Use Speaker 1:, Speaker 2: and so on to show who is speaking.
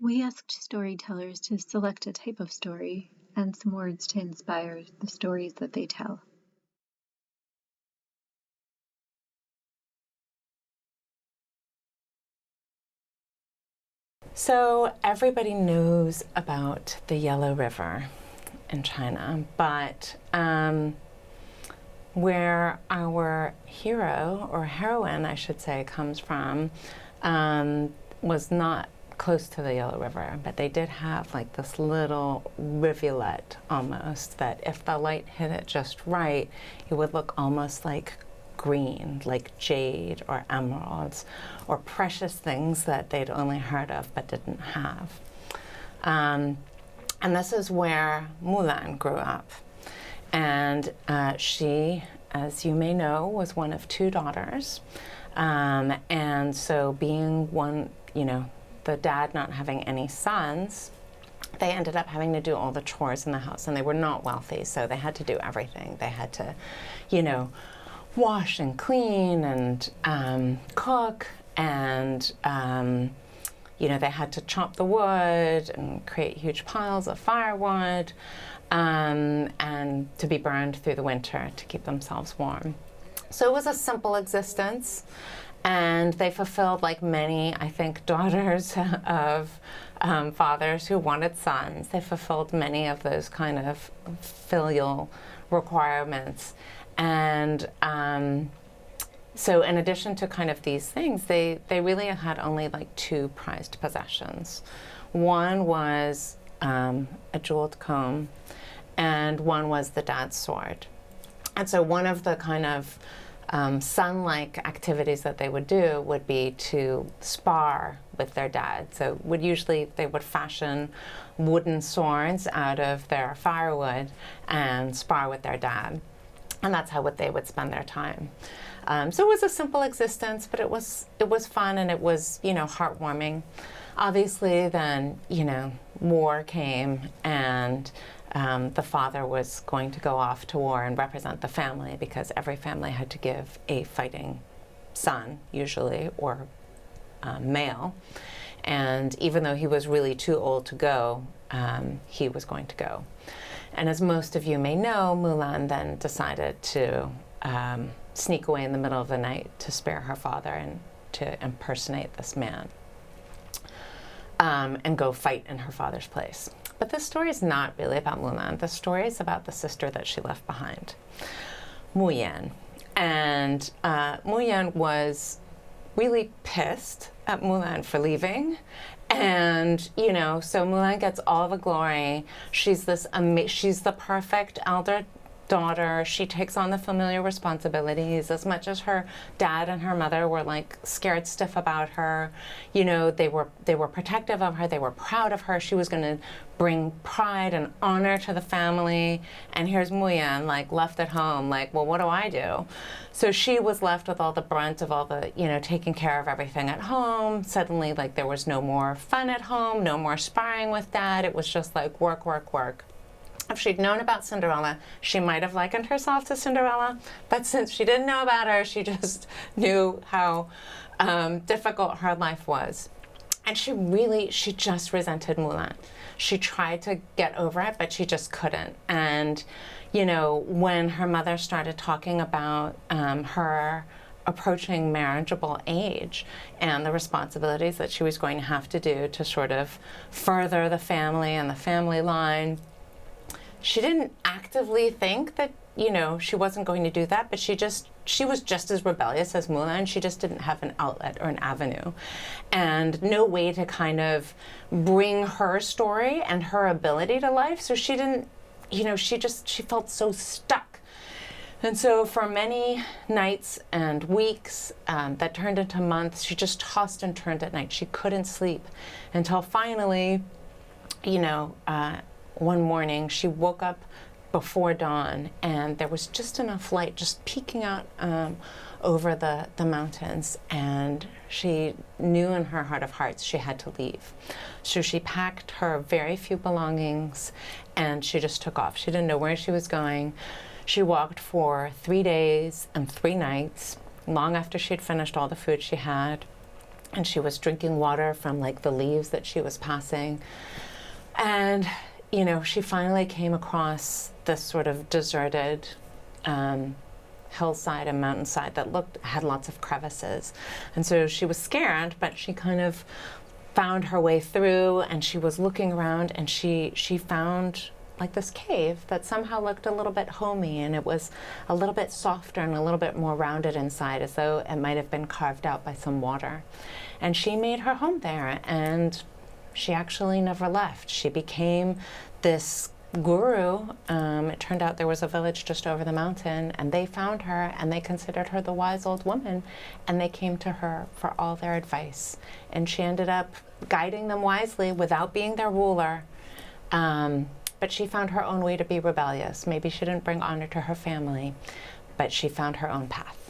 Speaker 1: We asked storytellers to select a type of story and some words to inspire the stories that they tell.
Speaker 2: So everybody knows about the Yellow River in China, but where our hero, or heroine I should say, comes from was not close to the Yellow River, but they did have like this little rivulet almost that if the light hit it just right, it would look almost like green, like jade or emeralds or precious things that they'd only heard of but didn't have. And this is where Mulan grew up. And she, as you may know, was one of two daughters. And so being one, the dad not having any sons, they ended up having to do all the chores in the house, and they were not wealthy, so they had to do everything. They had to, wash and clean and cook, and they had to chop the wood and create huge piles of firewood, and to be burned through the winter to keep themselves warm. So it was a simple existence, and they fulfilled, like many, I think, daughters of fathers who wanted sons, they fulfilled many of those kind of filial requirements. And so in addition to kind of these things, they really had only like two prized possessions. One was a jeweled comb, and one was the dad's sword. And so one of the kind of son-like activities that they would do would be to spar with their dad. So they would fashion wooden swords out of their firewood and spar with their dad. And that's how they would spend their time. So it was a simple existence, but it was fun, and it was, heartwarming. Obviously then, war came, and the father was going to go off to war and represent the family, because every family had to give a fighting son, usually, or male. And even though he was really too old to go, he was going to go. And as most of you may know, Mulan then decided to sneak away in the middle of the night to spare her father and to impersonate this man, and go fight in her father's place. But this story is not really about Mulan. The story is about the sister that she left behind, Muyan. And Muyan was really pissed at Mulan for leaving. And, so Mulan gets all the glory. She's she's the perfect elder daughter. She takes on the familiar responsibilities. As much as her dad and her mother were like scared stiff about her, they were protective of her. They were proud of her. She was going to bring pride and honor to the family. And here's Muyan, like, left at home, like, well, what do I do? So she was left with all the brunt of all the, taking care of everything at home. Suddenly, like, there was no more fun at home, no more sparring with dad. It was just like work, work, work. If she'd known about Cinderella, she might have likened herself to Cinderella, but since she didn't know about her, she just knew how difficult her life was. And she just resented Mulan. She tried to get over it, but she just couldn't. And, when her mother started talking about her approaching marriageable age and the responsibilities that she was going to have to do to sort of further the family and the family line, she didn't actively think that, she wasn't going to do that, but she was just as rebellious as Mulan. She just didn't have an outlet or an avenue, and no way to kind of bring her story and her ability to life. So she didn't, she felt so stuck. And so for many nights and weeks that turned into months, she just tossed and turned at night. She couldn't sleep until finally, one morning she woke up before dawn, and there was just enough light just peeking out over the mountains, and she knew in her heart of hearts she had to leave. So she packed her very few belongings and she just took off. She didn't know where she was going. She walked for 3 days and 3 nights, long after she had finished all the food she had. and she was drinking water from like the leaves that she was passing. And, you know, she finally came across this sort of deserted hillside and mountainside that had lots of crevices. And so she was scared, but she kind of found her way through, and she was looking around, and she found like this cave that somehow looked a little bit homey, and it was a little bit softer and a little bit more rounded inside, as though it might have been carved out by some water. And she made her home there, and she actually never left. She became this guru. It turned out there was a village just over the mountain, and they found her, and they considered her the wise old woman, and they came to her for all their advice. And she ended up guiding them wisely without being their ruler. But she found her own way to be rebellious. Maybe she didn't bring honor to her family, but she found her own path.